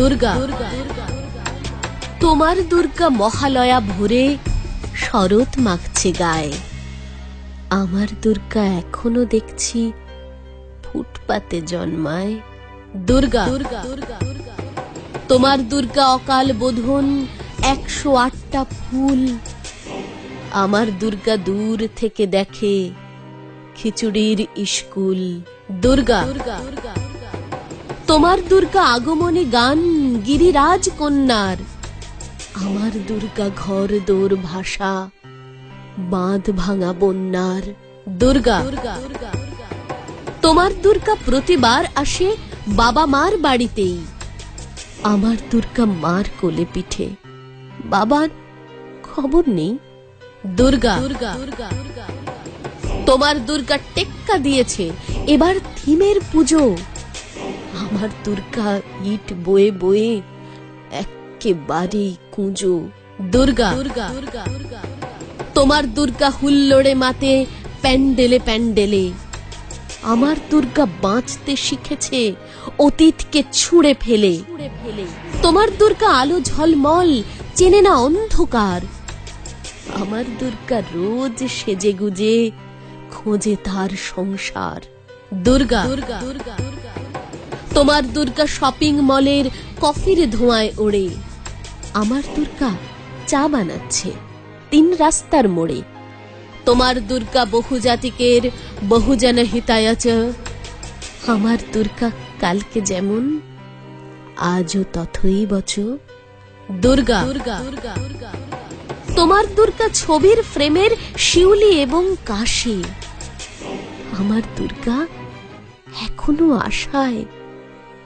দুর্গা। তোমার দুর্গা মহালয়া ভোরে শরৎ মাখছে গায়ে, আমার দুর্গা এখনো দেখছি ফুটপাতে জন্মায়। দুর্গা। তোমার দুর্গা অকাল বোধন 108টা ফুল, আমার দুর্গা দূর থেকে দেখে খিচুড়ির স্কুল। দুর্গা। তোমার দুর্গা আগমনী গান গিরিরাজ কন্যার, আমার দুর্গা ঘর দোর ভাষা বাঁধ ভাঙা বন্যার। দুর্গা। তোমার দুর্গা প্রতিবার আসে বাবা মার বাড়িতেই, আমার দুর্গা মার কোলে পিঠে, বাবার খবর নেই। দুর্গা। তোমার দুর্গা টেক্কা দিয়েছে এবার থিমের পুজো, আমার দুর্গা ইট বয়ে বয়ে একেবারে কুঁজো। দুর্গা। তোমার দুর্গা হুল্লোড়ে মাতে প্যান্ডেলে প্যান্ডেলে, আমার দুর্গা বাঁচতে শিখেছে অতীতকে ছুঁড়ে ফেলে। তোমার দুর্গা আলো ঝলমল চেনে না অন্ধকার, আমার দুর্গা রোজ সেজে গুজে খোঁজে তার সংসার। দুর্গা। তোমার দুর্গা শপিং মলের কফির ধোঁয়ায় ওড়ে, আমার দুর্গা চা বানাচ্ছে 3 রাস্তার মোড়ে। তোমার দুর্গা বহুজাতিকের বহুজন হিতায়চ, আমার দুর্গা কালকে যেমন আজও তথৈবচ। দুর্গা। তোমার দুর্গা ছবির ফ্রেমের শিউলি এবং কাশি, আমার দুর্গা এখনো আশায়